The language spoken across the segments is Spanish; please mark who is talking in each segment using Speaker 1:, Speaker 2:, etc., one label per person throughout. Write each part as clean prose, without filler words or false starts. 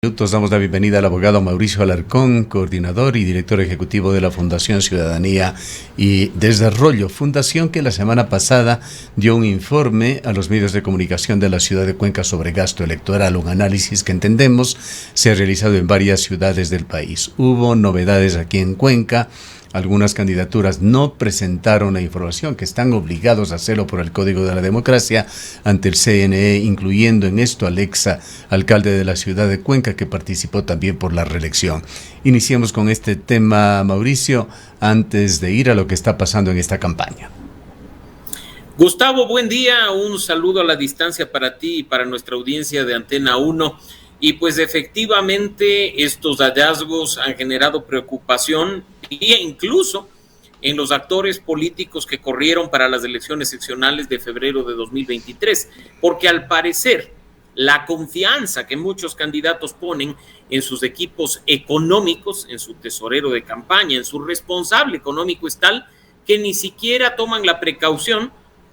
Speaker 1: Minutos damos la bienvenida al abogado Mauricio Alarcón, coordinador y director ejecutivo de la Fundación Ciudadanía y Desarrollo, fundación que la semana pasada dio un informe a los medios de comunicación de la ciudad de Cuenca sobre gasto electoral, un análisis que entendemos se ha realizado en varias ciudades del país. Hubo novedades aquí en Cuenca. Algunas candidaturas no presentaron la información que están obligados a hacerlo por el Código de la Democracia ante el CNE, incluyendo en esto a Alexa, alcalde de la ciudad de Cuenca, que participó también por la reelección. Iniciemos con este tema, Mauricio, antes de ir a lo que está pasando en esta campaña.
Speaker 2: Gustavo, buen día, un saludo a la distancia para ti y para nuestra audiencia de Antena 1. Y pues efectivamente estos hallazgos han generado preocupación e incluso en los actores políticos que corrieron para las elecciones seccionales de febrero de 2023, porque al parecer la confianza que muchos candidatos ponen en sus equipos económicos, en su tesorero de campaña, en su responsable económico es tal que ni siquiera toman la precaución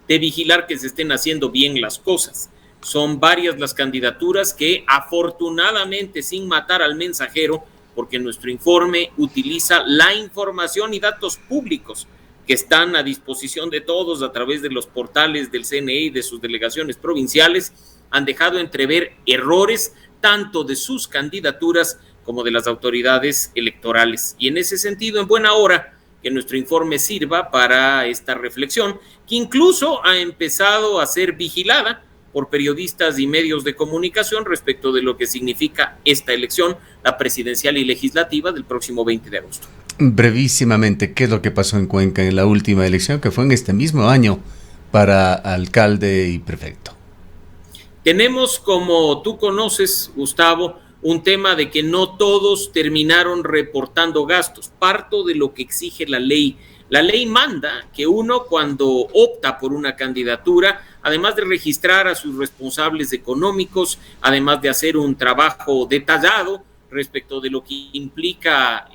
Speaker 2: de vigilar que se estén haciendo bien las cosas. Son varias las candidaturas que afortunadamente, sin matar al mensajero, porque nuestro informe utiliza la información y datos públicos que están a disposición de todos a través de los portales del CNE y de sus delegaciones provinciales, han dejado entrever errores tanto de sus candidaturas como de las autoridades electorales. Y en ese sentido, en buena hora que nuestro informe sirva para esta reflexión, que incluso ha empezado a ser vigilada por periodistas y medios de comunicación respecto de lo que significa esta elección, la presidencial y legislativa del próximo 20 de agosto.
Speaker 1: Brevísimamente, ¿qué es lo que pasó en Cuenca en la última elección, que fue en este mismo año, para alcalde y prefecto?
Speaker 2: Tenemos, como tú conoces, Gustavo, un tema de que no todos terminaron reportando gastos. Parto de lo que exige la ley. La ley manda que uno, cuando opta por una candidatura, además de registrar a sus responsables económicos, además de hacer un trabajo detallado respecto de lo que implica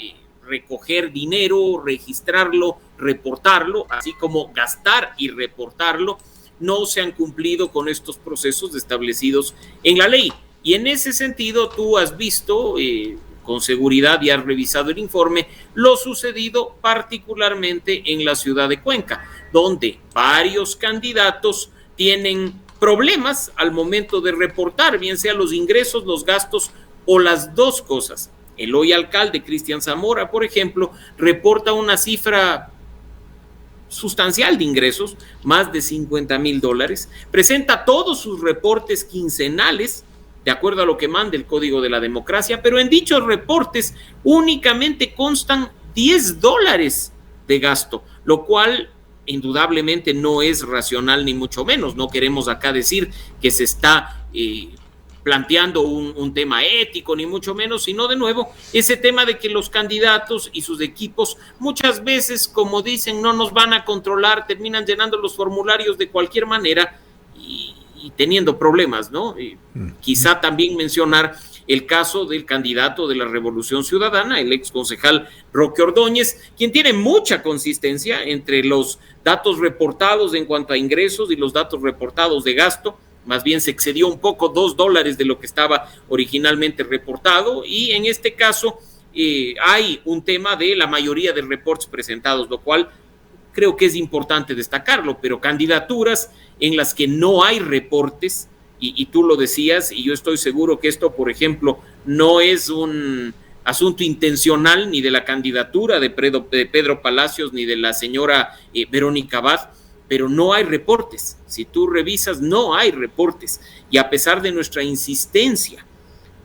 Speaker 2: recoger dinero, registrarlo, reportarlo, así como gastar y reportarlo, no se han cumplido con estos procesos establecidos en la ley. Y en ese sentido, tú has visto con seguridad y has revisado el informe, lo sucedido particularmente en la ciudad de Cuenca, donde varios candidatos tienen problemas al momento de reportar, bien sea los ingresos, los gastos o las dos cosas. El hoy alcalde Cristian Zamora, por ejemplo, reporta una cifra sustancial de ingresos, más de $50,000, presenta todos sus reportes quincenales, de acuerdo a lo que manda el Código de la Democracia, pero en dichos reportes únicamente constan $10 de gasto, lo cual indudablemente no es racional ni mucho menos. No queremos acá decir que se está planteando un tema ético, ni mucho menos, sino de nuevo ese tema de que los candidatos y sus equipos muchas veces, como dicen, no nos van a controlar, terminan llenando los formularios de cualquier manera y teniendo problemas, ¿no? Quizá también mencionar el caso del candidato de la Revolución Ciudadana, el ex concejal Roque Ordóñez, quien tiene mucha consistencia entre los datos reportados en cuanto a ingresos y los datos reportados de gasto. Más bien se excedió un poco, $2 de lo que estaba originalmente reportado, y en este caso hay un tema de la mayoría de reportes presentados, lo cual creo que es importante destacarlo, pero candidaturas en las que no hay reportes, y tú lo decías, y yo estoy seguro que esto, por ejemplo, no es un asunto intencional ni de la candidatura de Pedro Palacios ni de la señora Verónica Abad, pero no hay reportes. Si tú revisas, no hay reportes, y a pesar de nuestra insistencia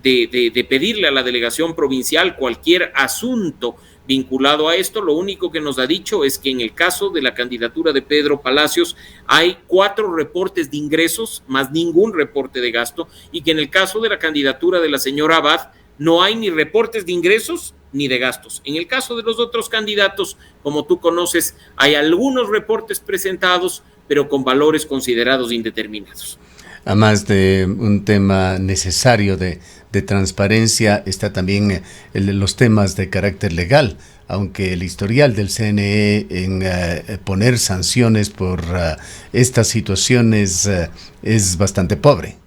Speaker 2: de pedirle a la delegación provincial cualquier asunto vinculado a esto, lo único que nos ha dicho es que en el caso de la candidatura de Pedro Palacios hay 4 reportes de ingresos más ningún reporte de gasto, y que en el caso de la candidatura de la señora Abad no hay ni reportes de ingresos ni de gastos. En el caso de los otros candidatos, como tú conoces, hay algunos reportes presentados, pero con valores considerados indeterminados.
Speaker 1: Además de un tema necesario de transparencia, está también los temas de carácter legal, aunque el historial del CNE en poner sanciones por estas situaciones es bastante pobre.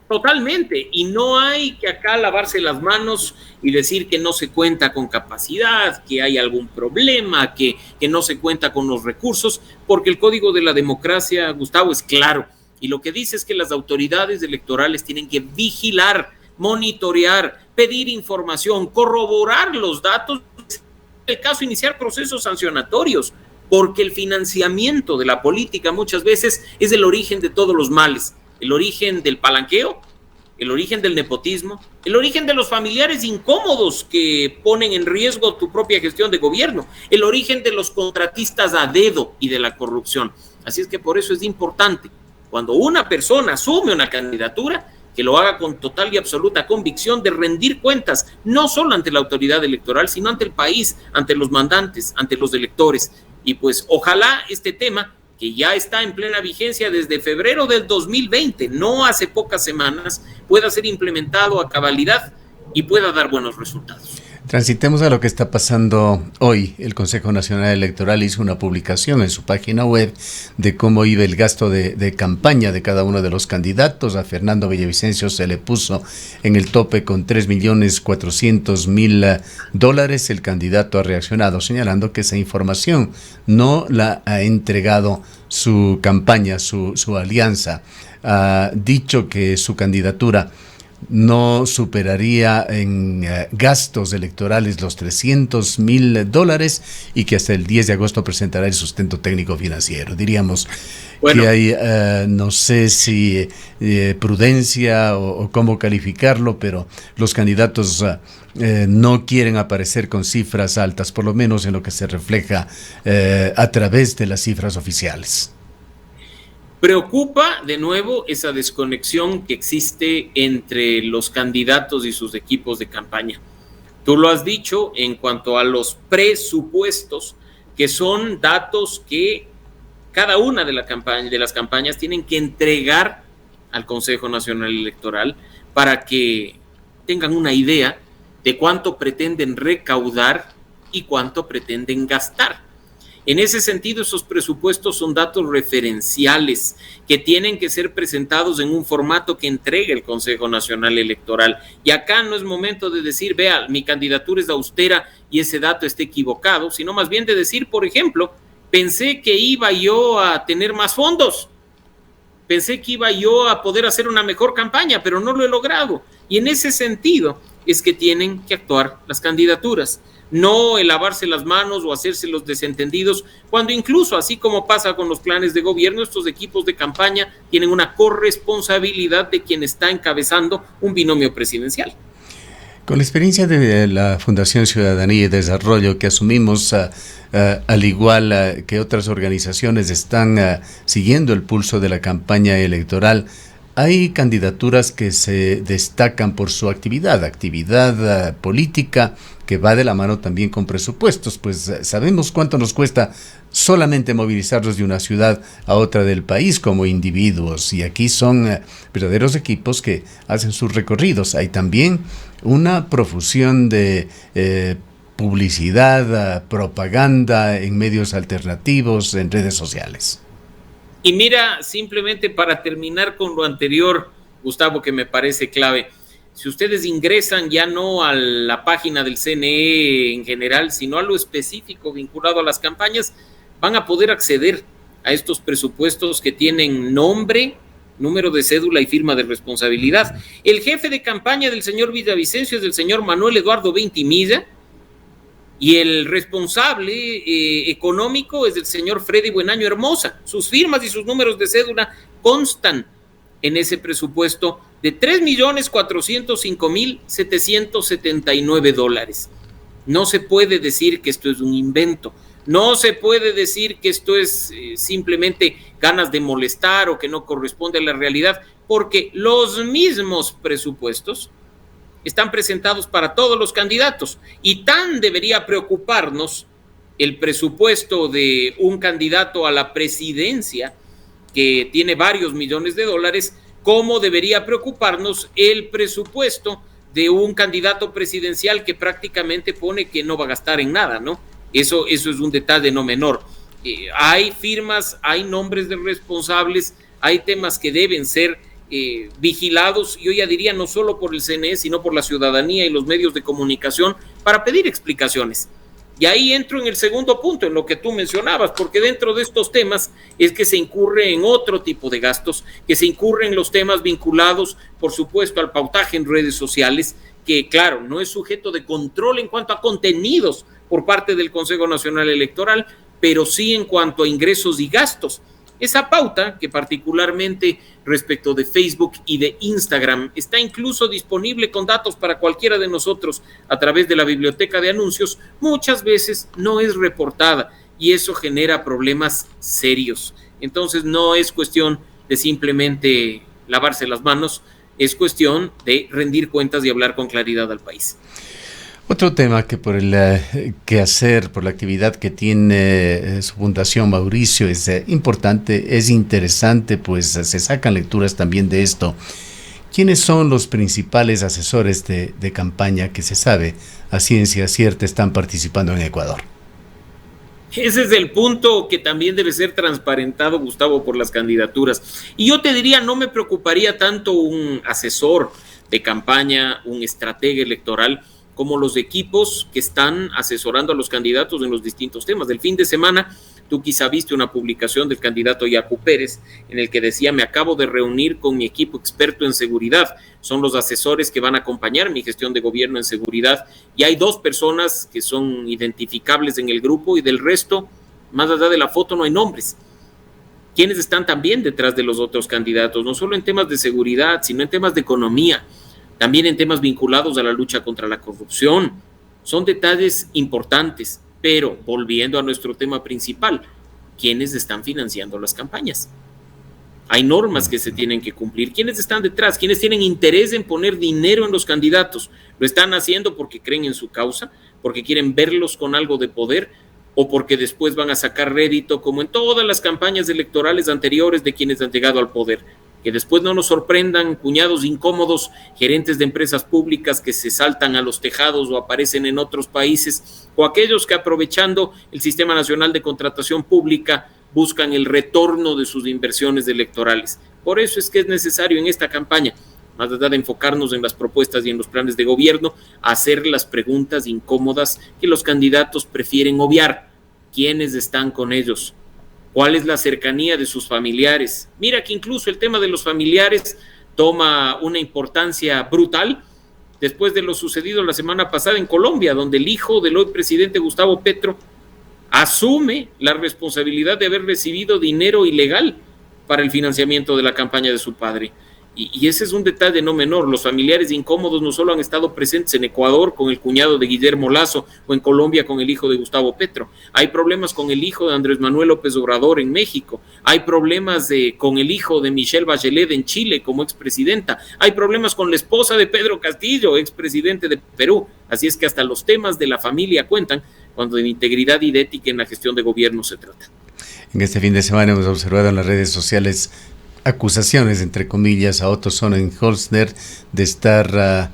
Speaker 2: Totalmente, y no hay que acá lavarse las manos y decir que no se cuenta con capacidad, que hay algún problema, que no se cuenta con los recursos, porque el código de la democracia, Gustavo, es claro, y lo que dice es que las autoridades electorales tienen que vigilar, monitorear, pedir información, corroborar los datos, en el caso iniciar procesos sancionatorios, porque el financiamiento de la política muchas veces es el origen de todos los males. El origen del palanqueo, el origen del nepotismo, el origen de los familiares incómodos que ponen en riesgo tu propia gestión de gobierno, el origen de los contratistas a dedo y de la corrupción. Así es que por eso es importante, cuando una persona asume una candidatura, que lo haga con total y absoluta convicción de rendir cuentas, no solo ante la autoridad electoral, sino ante el país, ante los mandantes, ante los electores. Y pues ojalá este tema, que ya está en plena vigencia desde febrero del 2020, no hace pocas semanas, pueda ser implementado a cabalidad y pueda dar buenos resultados.
Speaker 1: Transitemos a lo que está pasando hoy. El Consejo Nacional Electoral hizo una publicación en su página web de cómo iba el gasto de campaña de cada uno de los candidatos. A Fernando Villavicencio se le puso en el tope con $3.400.000. El candidato ha reaccionado señalando que esa información no la ha entregado su campaña, su alianza. Ha dicho que su candidatura no superaría en gastos electorales los $300.000 y que hasta el 10 de agosto presentará el sustento técnico financiero. Diríamos que hay, no sé si prudencia o cómo calificarlo, pero los candidatos no quieren aparecer con cifras altas, por lo menos en lo que se refleja a través de las cifras oficiales.
Speaker 2: Preocupa de nuevo esa desconexión que existe entre los candidatos y sus equipos de campaña. Tú lo has dicho en cuanto a los presupuestos, que son datos que cada una de las campañas tienen que entregar al Consejo Nacional Electoral para que tengan una idea de cuánto pretenden recaudar y cuánto pretenden gastar. En ese sentido, esos presupuestos son datos referenciales que tienen que ser presentados en un formato que entregue el Consejo Nacional Electoral. Y acá no es momento de decir, vea, mi candidatura es austera y ese dato está equivocado, sino más bien de decir, por ejemplo, pensé que iba yo a tener más fondos, pensé que iba yo a poder hacer una mejor campaña, pero no lo he logrado. Y en ese sentido es que tienen que actuar las candidaturas. No el lavarse las manos o hacerse los desentendidos, cuando incluso, así como pasa con los planes de gobierno, estos equipos de campaña tienen una corresponsabilidad de quien está encabezando un binomio presidencial.
Speaker 1: Con la experiencia de la Fundación Ciudadanía y Desarrollo que asumimos, al igual que otras organizaciones están siguiendo el pulso de la campaña electoral, hay candidaturas que se destacan por su actividad política, que va de la mano también con presupuestos, pues sabemos cuánto nos cuesta solamente movilizarnos de una ciudad a otra del país como individuos, y aquí son verdaderos equipos que hacen sus recorridos. Hay también una profusión de publicidad, propaganda en medios alternativos, en redes sociales.
Speaker 2: Y mira, simplemente para terminar con lo anterior, Gustavo, que me parece clave, si ustedes ingresan ya no a la página del CNE en general, sino a lo específico vinculado a las campañas, van a poder acceder a estos presupuestos que tienen nombre, número de cédula y firma de responsabilidad. El jefe de campaña del señor Villavicencio es el señor Manuel Eduardo Ventimilla, y el responsable económico es el señor Freddy Buenaño Hermosa. Sus firmas y sus números de cédula constan en ese presupuesto de $3.405.779. No se puede decir que esto es un invento, no se puede decir que esto es simplemente ganas de molestar o que no corresponde a la realidad, porque los mismos presupuestos están presentados para todos los candidatos, y tan debería preocuparnos el presupuesto de un candidato a la presidencia que tiene varios millones de dólares, como debería preocuparnos el presupuesto de un candidato presidencial que prácticamente pone que no va a gastar en nada, ¿no? Eso es un detalle no menor. Hay firmas, hay nombres de responsables, hay temas que deben ser vigilados, yo ya diría no solo por el CNE, sino por la ciudadanía y los medios de comunicación para pedir explicaciones. Y ahí entro en el segundo punto, en lo que tú mencionabas, porque dentro de estos temas es que se incurre en otro tipo de gastos, que se incurre en los temas vinculados, por supuesto, al pautaje en redes sociales, que claro, no es sujeto de control en cuanto a contenidos por parte del Consejo Nacional Electoral, pero sí en cuanto a ingresos y gastos. Esa pauta, que particularmente respecto de Facebook y de Instagram, está incluso disponible con datos para cualquiera de nosotros a través de la biblioteca de anuncios, muchas veces no es reportada y eso genera problemas serios. Entonces no es cuestión de simplemente lavarse las manos, es cuestión de rendir cuentas y hablar con claridad al país.
Speaker 1: Otro tema que por el quehacer, por la actividad que tiene su fundación, Mauricio, es importante, es interesante, pues se sacan lecturas también de esto. ¿Quiénes son los principales asesores de campaña que se sabe a ciencia cierta están participando en Ecuador?
Speaker 2: Ese es el punto que también debe ser transparentado, Gustavo, por las candidaturas. Y yo te diría, no me preocuparía tanto un asesor de campaña, un estratega electoral, como los equipos que están asesorando a los candidatos en los distintos temas. Del fin de semana, tú quizá viste una publicación del candidato Yacu Pérez en el que decía: me acabo de reunir con mi equipo experto en seguridad, son los asesores que van a acompañar mi gestión de gobierno en seguridad, y hay 2 personas que son identificables en el grupo y del resto, más allá de la foto, no hay nombres. ¿Quiénes están también detrás de los otros candidatos? No solo en temas de seguridad, sino en temas de economía, también en temas vinculados a la lucha contra la corrupción. Son detalles importantes, pero volviendo a nuestro tema principal, ¿quiénes están financiando las campañas? Hay normas que se tienen que cumplir. ¿Quiénes están detrás? ¿Quiénes tienen interés en poner dinero en los candidatos? ¿Lo están haciendo porque creen en su causa, porque quieren verlos con algo de poder, o porque después van a sacar rédito, como en todas las campañas electorales anteriores de quienes han llegado al poder? Que después no nos sorprendan cuñados incómodos, gerentes de empresas públicas que se saltan a los tejados o aparecen en otros países, o aquellos que, aprovechando el Sistema Nacional de Contratación Pública, buscan el retorno de sus inversiones electorales. Por eso es que es necesario en esta campaña, más allá de enfocarnos en las propuestas y en los planes de gobierno, hacer las preguntas incómodas que los candidatos prefieren obviar. ¿Quiénes están con ellos? ¿Cuál es la cercanía de sus familiares? Mira que incluso el tema de los familiares toma una importancia brutal después de lo sucedido la semana pasada en Colombia, donde el hijo del hoy presidente Gustavo Petro asume la responsabilidad de haber recibido dinero ilegal para el financiamiento de la campaña de su padre. Y ese es un detalle no menor. Los familiares incómodos no solo han estado presentes en Ecuador con el cuñado de Guillermo Lasso o en Colombia con el hijo de Gustavo Petro. Hay problemas con el hijo de Andrés Manuel López Obrador en México. Hay problemas con el hijo de Michelle Bachelet en Chile como expresidenta. Hay problemas con la esposa de Pedro Castillo, expresidente de Perú. Así es que hasta los temas de la familia cuentan cuando de integridad y de ética en la gestión de gobierno se trata.
Speaker 1: En este fin de semana hemos observado en las redes sociales acusaciones, entre comillas, a Otto Sonnenholzner de estar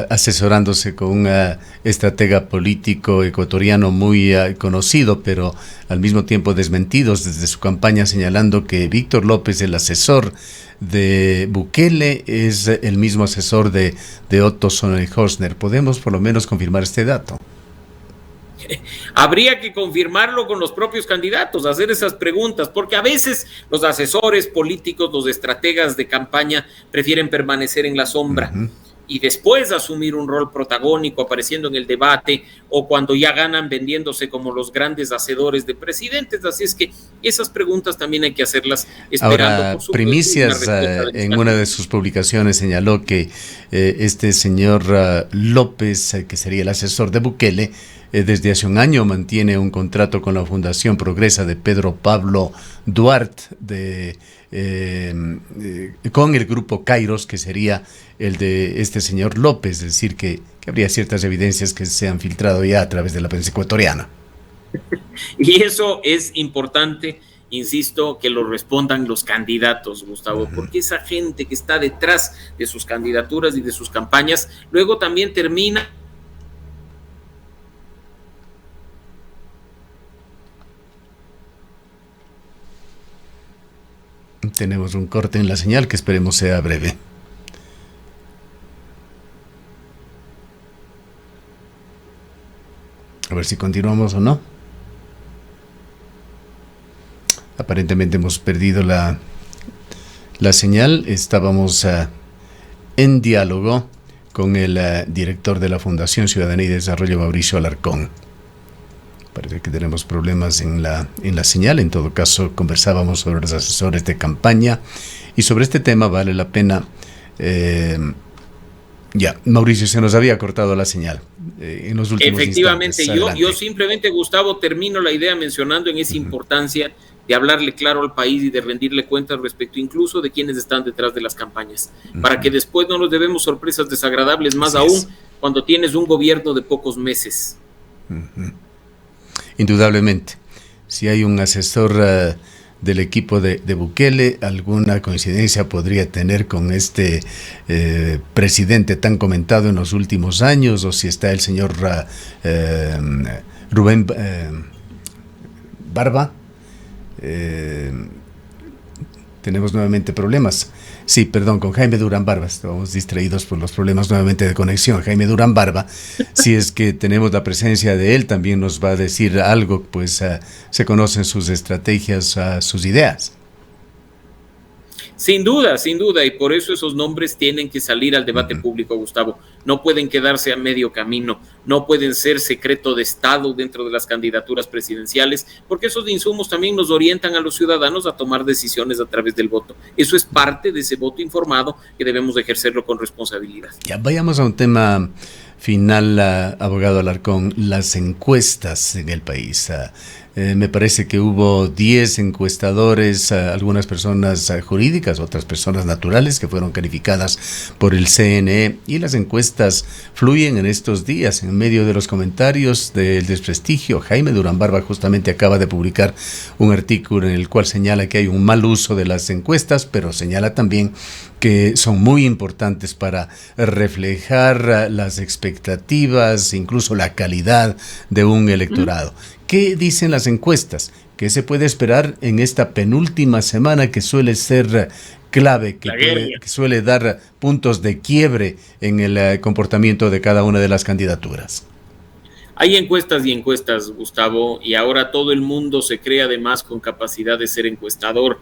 Speaker 1: asesorándose con un estratega político ecuatoriano muy conocido, pero al mismo tiempo desmentidos desde su campaña, señalando que Víctor López, el asesor de Bukele, es el mismo asesor de Otto Sonnenholzner. ¿Podemos por lo menos confirmar este dato?
Speaker 2: Habría que confirmarlo con los propios candidatos, hacer esas preguntas, porque a veces los asesores políticos, los estrategas de campaña prefieren permanecer en la sombra y después asumir un rol protagónico apareciendo en el debate o cuando ya ganan vendiéndose como los grandes hacedores de presidentes. Así es que esas preguntas también hay que hacerlas esperando.
Speaker 1: Ahora,
Speaker 2: por supuesto,
Speaker 1: Primicias en una de sus publicaciones señaló que este señor López, que sería el asesor de Bukele, desde hace un año mantiene un contrato con la Fundación Progresa de Pedro Pablo Duarte con el grupo Kairos, que sería el de este señor López, es decir, que habría ciertas evidencias que se han filtrado ya a través de la prensa ecuatoriana.
Speaker 2: Y eso es importante, insisto, que lo respondan los candidatos, Gustavo, porque esa gente que está detrás de sus candidaturas y de sus campañas, luego también termina
Speaker 1: Tenemos un corte en la señal que esperemos sea breve. A ver si continuamos o no. Aparentemente hemos perdido la señal. Estábamos en diálogo con el director de la Fundación Ciudadanía y Desarrollo, Mauricio Alarcón. Parece que tenemos problemas en la señal. En todo caso, conversábamos sobre los asesores de campaña y sobre este tema vale la pena. Mauricio, se nos había cortado la señal en los últimos
Speaker 2: Efectivamente,
Speaker 1: instantes.
Speaker 2: yo simplemente, Gustavo, termino la idea mencionando en esa importancia de hablarle claro al país y de rendirle cuentas respecto incluso de quienes están detrás de las campañas, para que después no nos debemos sorpresas desagradables, más aún cuando tienes un gobierno de pocos meses.
Speaker 1: Indudablemente, si hay un asesor del equipo de Bukele, alguna coincidencia podría tener con este presidente tan comentado en los últimos años, o si está el señor Rubén Barba. Tenemos nuevamente problemas. Sí, perdón, con Jaime Durán Barba. Estamos distraídos por los problemas nuevamente de conexión. Jaime Durán Barba, si es que tenemos la presencia de él, también nos va a decir algo, pues se conocen sus estrategias, sus ideas.
Speaker 2: Sin duda, y por eso esos nombres tienen que salir al debate público, Gustavo. No pueden quedarse a medio camino, no pueden ser secreto de Estado dentro de las candidaturas presidenciales, porque esos insumos también nos orientan a los ciudadanos a tomar decisiones a través del voto. Eso es parte de ese voto informado que debemos de ejercerlo con responsabilidad.
Speaker 1: Ya vayamos a un tema final, abogado Alarcón, las encuestas en el país. Me parece que hubo 10 encuestadores, algunas personas jurídicas, otras personas naturales que fueron calificadas por el CNE, y las encuestas fluyen en estos días en medio de los comentarios del desprestigio. Jaime Durán Barba justamente acaba de publicar un artículo en el cual señala que hay un mal uso de las encuestas, pero señala también que son muy importantes para reflejar las expectativas, incluso la calidad de un electorado. ¿Qué dicen las encuestas? ¿Qué se puede esperar en esta penúltima semana que suele ser clave, que suele dar puntos de quiebre en el comportamiento de cada una de las candidaturas?
Speaker 2: Hay encuestas y encuestas, Gustavo, y ahora todo el mundo se cree además con capacidad de ser encuestador.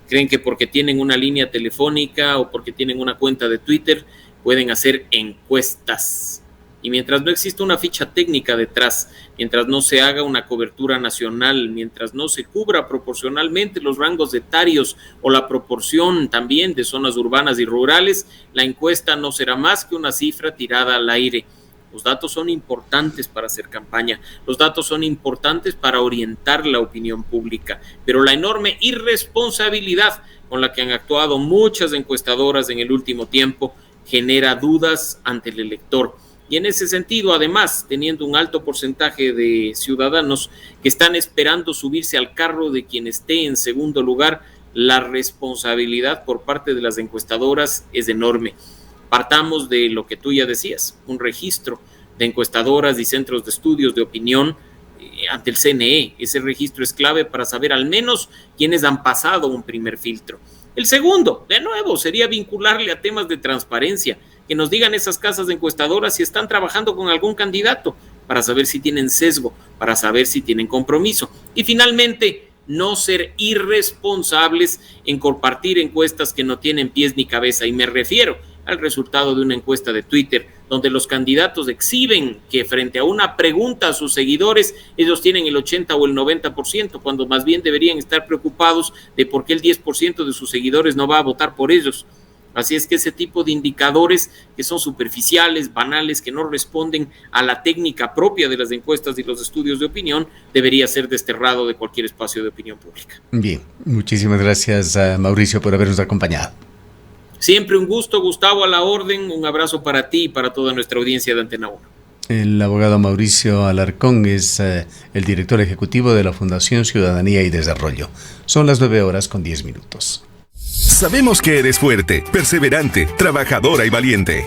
Speaker 2: Creen que porque tienen una línea telefónica o porque tienen una cuenta de Twitter pueden hacer encuestas. Y mientras no exista una ficha técnica detrás, mientras no se haga una cobertura nacional, mientras no se cubra proporcionalmente los rangos etarios o la proporción también de zonas urbanas y rurales, la encuesta no será más que una cifra tirada al aire. Los datos son importantes para hacer campaña, los datos son importantes para orientar la opinión pública, pero la enorme irresponsabilidad con la que han actuado muchas encuestadoras en el último tiempo genera dudas ante el elector. Y en ese sentido, además, teniendo un alto porcentaje de ciudadanos que están esperando subirse al carro de quien esté en segundo lugar, la responsabilidad por parte de las encuestadoras es enorme. Partamos de lo que tú ya decías, un registro de encuestadoras y centros de estudios de opinión ante el CNE. Ese registro es clave para saber al menos quiénes han pasado un primer filtro. El segundo, de nuevo, sería vincularle a temas de transparencia, que nos digan esas casas encuestadoras si están trabajando con algún candidato, para saber si tienen sesgo, para saber si tienen compromiso. Y finalmente, no ser irresponsables en compartir encuestas que no tienen pies ni cabeza, y me refiero al resultado de una encuesta de Twitter, donde los candidatos exhiben que frente a una pregunta a sus seguidores, ellos tienen el 80 o el 90%, cuando más bien deberían estar preocupados de por qué el 10% de sus seguidores no va a votar por ellos. Así es que ese tipo de indicadores que son superficiales, banales, que no responden a la técnica propia de las encuestas y los estudios de opinión, debería ser desterrado de cualquier espacio de opinión pública.
Speaker 1: Bien, muchísimas gracias a Mauricio por habernos acompañado.
Speaker 2: Siempre un gusto, Gustavo, a la orden. Un abrazo para ti y para toda nuestra audiencia de Antena 1.
Speaker 1: El abogado Mauricio Alarcón es el director ejecutivo de la Fundación Ciudadanía y Desarrollo. Son las 9:10 minutos.
Speaker 3: Sabemos que eres fuerte, perseverante, trabajadora y valiente.